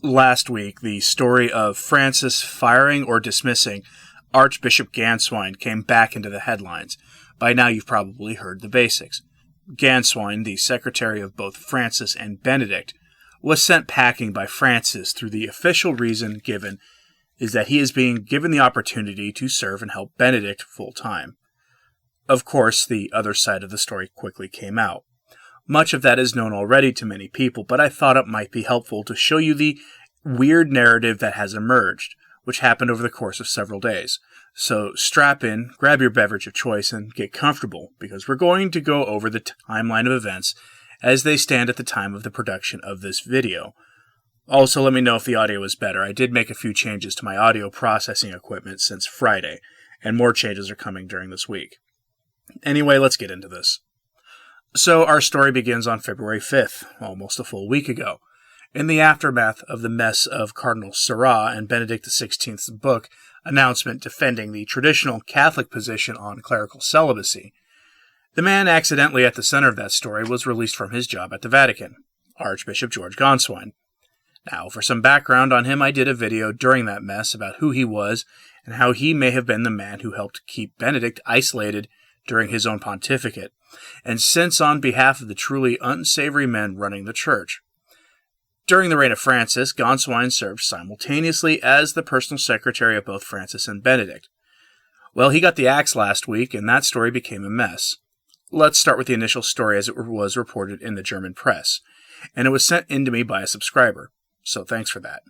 Last week, the story of Francis firing or dismissing Archbishop Ganswein came back into the headlines. By now you've probably heard the basics. Ganswein, the secretary of both Francis and Benedict, was sent packing by Francis through the official reason given is that he is being given the opportunity to serve and help Benedict full-time. Of course, the other side of the story quickly came out. Much of that is known already to many people, but I thought it might be helpful to show you the weird narrative that has emerged, which happened over the course of several days. So strap in, grab your beverage of choice, and get comfortable, because we're going to go over the timeline of events as they stand at the time of the production of this video. Also, let me know if the audio is better. I did make a few changes to my audio processing equipment since Friday, and more changes are coming during this week. Anyway, let's get into this. So our story begins on February 5th, almost a full week ago. In the aftermath of the mess of Cardinal Sarah and Benedict XVI's book announcement defending the traditional Catholic position on clerical celibacy, the man accidentally at the center of that story was released from his job at the Vatican, Archbishop George Ganswein. Now, for some background on him, I did a video during that mess about who he was and how he may have been the man who helped keep Benedict isolated during his own pontificate, and since on behalf of the truly unsavory men running the church. During the reign of Francis, Ganswein served simultaneously as the personal secretary of both Francis and Benedict. Well, he got the axe last week, and that story became a mess. Let's start with the initial story as it was reported in the German press, and it was sent in to me by a subscriber, so thanks for that.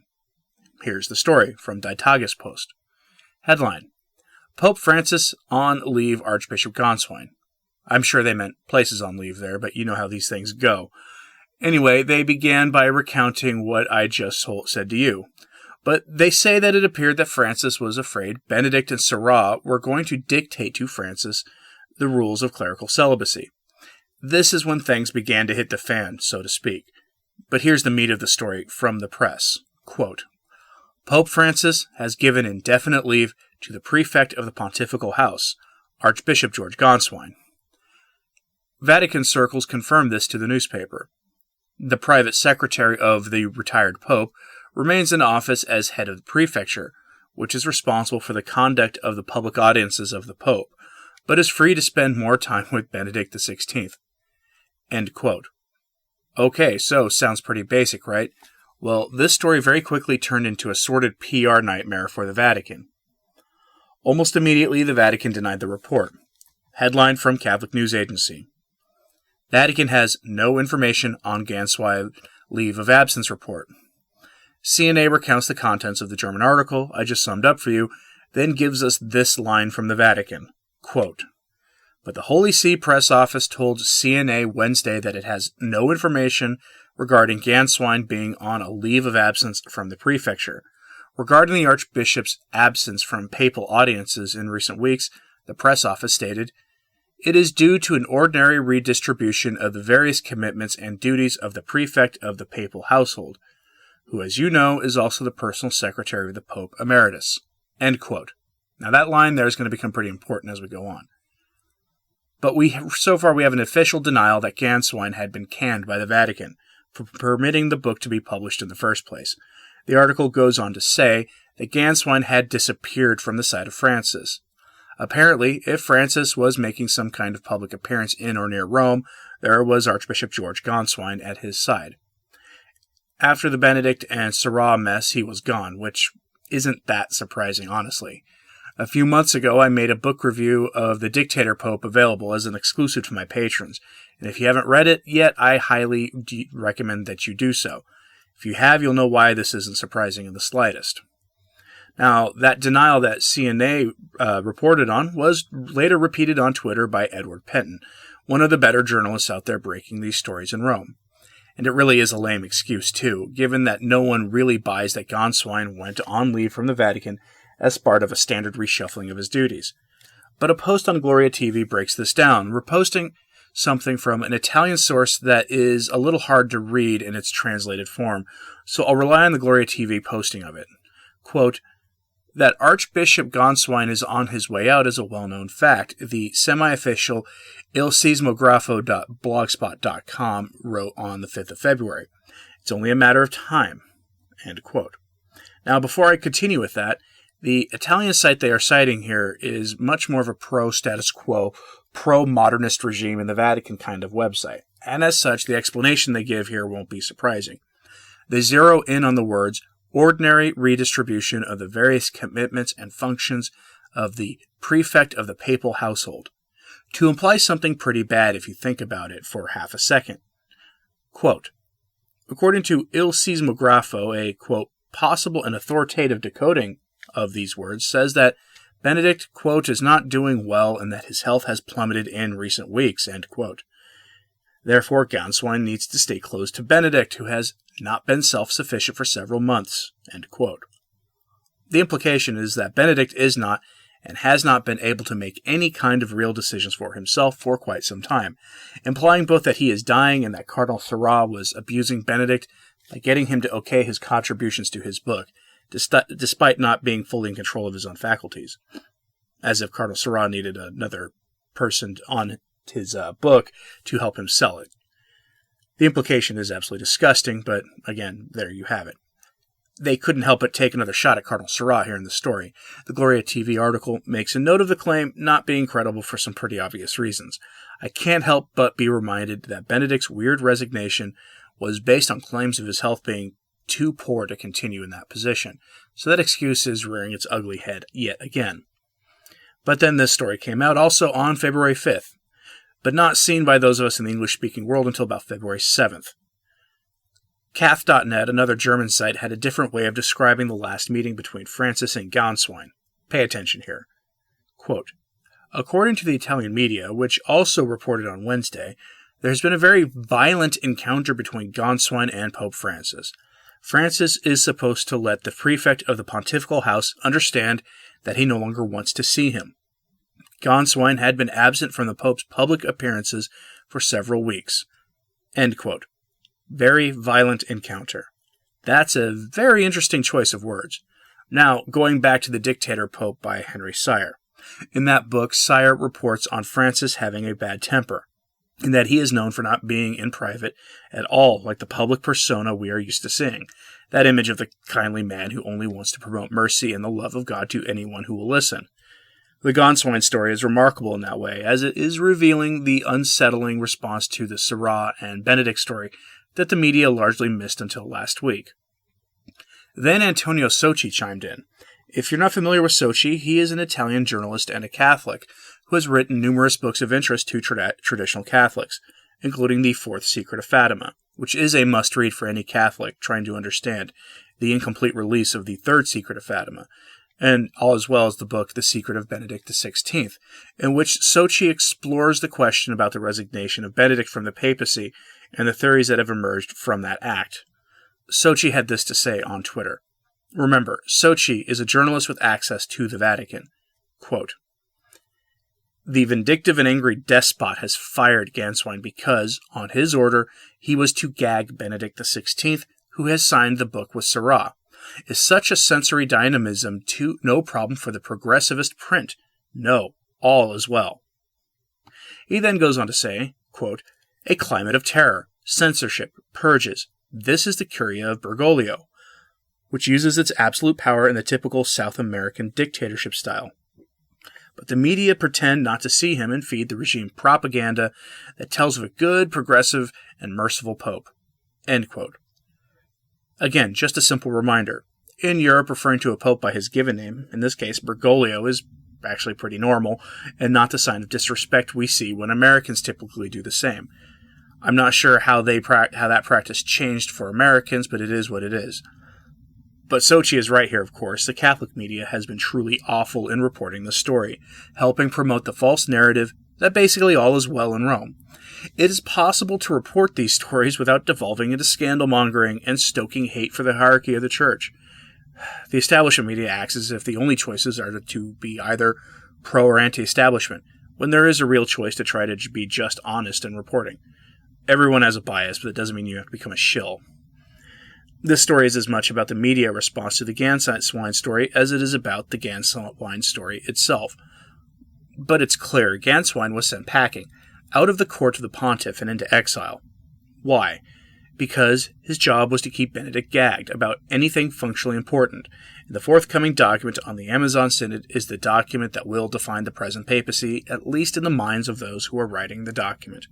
Here's the story from Die Tagespost. Headline: Pope Francis on leave Archbishop Ganswein. I'm sure they meant places on leave there, but you know how these things go. Anyway, they began by recounting what I just said to you. But they say that it appeared that Francis was afraid Benedict and Sarah were going to dictate to Francis the rules of clerical celibacy. This is when things began to hit the fan, so to speak. But here's the meat of the story from the press. Quote, Pope Francis has given indefinite leave to the prefect of the Pontifical House, Archbishop George Ganswein. Vatican circles confirmed this to the newspaper. The private secretary of the retired pope remains in office as head of the prefecture, which is responsible for the conduct of the public audiences of the pope, but is free to spend more time with Benedict XVI. End quote. Okay, so sounds pretty basic, right? Well, this story very quickly turned into a sordid PR nightmare for the Vatican. Almost immediately, the Vatican denied the report. Headline from Catholic News Agency. Vatican has no information on Ganswein leave of absence report. CNA recounts the contents of the German article I just summed up for you, then gives us this line from the Vatican. Quote, But the Holy See press office told CNA Wednesday that it has no information regarding Ganswein being on a leave of absence from the prefecture. Regarding the Archbishop's absence from papal audiences in recent weeks, the press office stated, It is due to an ordinary redistribution of the various commitments and duties of the prefect of the papal household, who, as you know, is also the personal secretary of the Pope Emeritus. End quote. Now that line there is going to become pretty important as we go on. But so far we have an official denial that Ganswein had been canned by the Vatican for permitting the book to be published in the first place. The article goes on to say that Ganswein had disappeared from the side of Francis. Apparently, if Francis was making some kind of public appearance in or near Rome, there was Archbishop George Ganswein at his side. After the Benedict and Sarah mess, he was gone, which isn't that surprising, honestly. A few months ago, I made a book review of The Dictator Pope available as an exclusive to my patrons, and if you haven't read it yet, I highly recommend that you do so. If you have, you'll know why this isn't surprising in the slightest. Now, that denial that CNA reported on was later repeated on Twitter by Edward Penton, one of the better journalists out there breaking these stories in Rome. And it really is a lame excuse, too, given that no one really buys that Ganswein went on leave from the Vatican as part of a standard reshuffling of his duties. But a post on Gloria TV breaks this down, reposting something from an Italian source that is a little hard to read in its translated form, so I'll rely on the Gloria TV posting of it. Quote, That Archbishop Ganswein is on his way out is a well-known fact, the semi-official ilsismografo.blogspot.com wrote on the 5th of February. It's only a matter of time. End quote. Now, before I continue with that, the Italian site they are citing here is much more of a pro-status quo, pro-modernist regime in the Vatican kind of website. And as such, the explanation they give here won't be surprising. They zero in on the words, ordinary redistribution of the various commitments and functions of the prefect of the papal household, to imply something pretty bad if you think about it for half a second. Quote, according to Il Sismografo, a, quote, possible and authoritative decoding of these words says that Benedict, quote, is not doing well and that his health has plummeted in recent weeks, end quote. Therefore, Ganswein needs to stay close to Benedict, who has not been self-sufficient for several months, end quote. The implication is that Benedict is not and has not been able to make any kind of real decisions for himself for quite some time, implying both that he is dying and that Cardinal Sarah was abusing Benedict by getting him to okay his contributions to his book, despite not being fully in control of his own faculties. As if Cardinal Sarah needed another person on his book to help him sell it. The implication is absolutely disgusting, but again, there you have it. They couldn't help but take another shot at Cardinal Sarah here in the story. The Gloria TV article makes a note of the claim not being credible for some pretty obvious reasons. I can't help but be reminded that Benedict's weird resignation was based on claims of his health being too poor to continue in that position, so that excuse is rearing its ugly head yet again. But then this story came out also on February 5th, but not seen by those of us in the English-speaking world until about February 7th. Cath.net, another German site, had a different way of describing the last meeting between Francis and Ganswein. Pay attention here. Quote, according to the Italian media, which also reported on Wednesday, there has been a very violent encounter between Ganswein and Pope Francis. Francis is supposed to let the prefect of the pontifical house understand that he no longer wants to see him. Ganswein had been absent from the Pope's public appearances for several weeks. End quote. Very violent encounter. That's a very interesting choice of words. Now, going back to The Dictator Pope by Henry Sire. In that book, Sire reports on Francis having a bad temper, and that he is known for not being in private at all like the public persona we are used to seeing, that image of the kindly man who only wants to promote mercy and the love of God to anyone who will listen. The Ganswein story is remarkable in that way, as it is revealing the unsettling response to the Sarah and Benedict story that the media largely missed until last week. Then Antonio Socci chimed in. If you're not familiar with Socci, he is an Italian journalist and a Catholic who has written numerous books of interest to traditional Catholics, including The Fourth Secret of Fatima, which is a must-read for any Catholic trying to understand the incomplete release of The Third Secret of Fatima, and all as well as the book The Secret of Benedict XVI, in which Socci explores the question about the resignation of Benedict from the papacy and the theories that have emerged from that act. Socci had this to say on Twitter. Remember, Socci is a journalist with access to the Vatican. Quote, the vindictive and angry despot has fired Ganswein because, on his order, he was to gag Benedict XVI, who has signed the book with Sarah. Is such a sensory dynamism no problem for the progressivist print? No, all is well. He then goes on to say, quote, a climate of terror, censorship, purges. This is the curia of Bergoglio, which uses its absolute power in the typical South American dictatorship style. But the media pretend not to see him and feed the regime propaganda that tells of a good, progressive, and merciful pope. End quote. Again, just a simple reminder. In Europe, referring to a pope by his given name, in this case Bergoglio, is actually pretty normal, and not the sign of disrespect we see when Americans typically do the same. I'm not sure how that practice changed for Americans, but it is what it is. But Socci is right here, of course. The Catholic media has been truly awful in reporting the story, helping promote the false narrative that basically all is well in Rome. It is possible to report these stories without devolving into scandal-mongering and stoking hate for the hierarchy of the Church. The establishment media acts as if the only choices are to be either pro or anti-establishment, when there is a real choice to try to be just honest in reporting. Everyone has a bias, but it doesn't mean you have to become a shill. This story is as much about the media response to the Ganswein story as it is about the Ganswein story itself. But it's clear Ganswein was sent packing, out of the court of the pontiff and into exile. Why? because his job was to keep Benedict gagged about anything functionally important, and the forthcoming document on the Amazon Synod is the document that will define the present papacy, at least in the minds of those who are writing the document.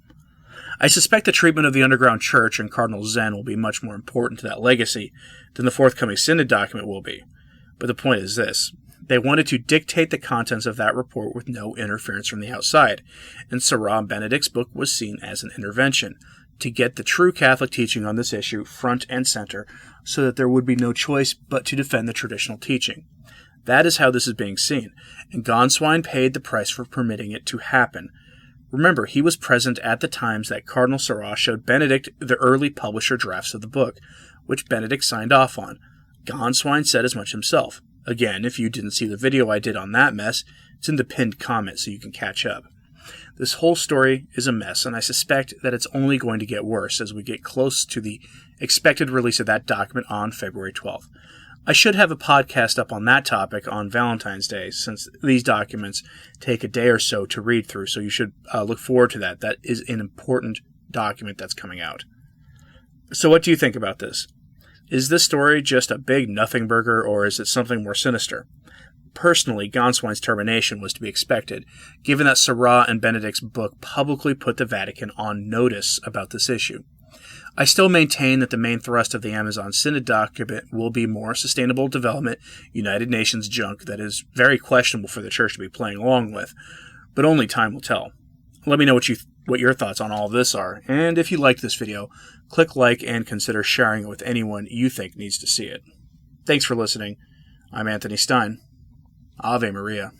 I suspect the treatment of the underground church and Cardinal Zen will be much more important to that legacy than the forthcoming Synod document will be. But the point is this. They wanted to dictate the contents of that report with no interference from the outside, and Seurat Benedict's book was seen as an intervention to get the true Catholic teaching on this issue front and center so that there would be no choice but to defend the traditional teaching. That is how this is being seen, and Ganswein paid the price for permitting it to happen. Remember, he was present at the times that Cardinal Seurat showed Benedict the early publisher drafts of the book, which Benedict signed off on. Ganswein said as much himself. Again, if you didn't see the video I did on that mess, it's in the pinned comment so you can catch up. This whole story is a mess, and I suspect that it's only going to get worse as we get close to the expected release of that document on February 12th. I should have a podcast up on that topic on Valentine's Day, since these documents take a day or so to read through, so you should look forward to that. That is an important document that's coming out. So what do you think about this? Is this story just a big nothing burger, or is it something more sinister? Personally, Ganswein's termination was to be expected, given that Seurat and Benedict's book publicly put the Vatican on notice about this issue. I still maintain that the main thrust of the Amazon Synod document will be more sustainable development, United Nations junk that is very questionable for the Church to be playing along with, but only time will tell. Let me know what your thoughts on all of this are, and if you liked this video, click like and consider sharing it with anyone you think needs to see it. Thanks for listening. I'm Anthony Stine. Ave Maria.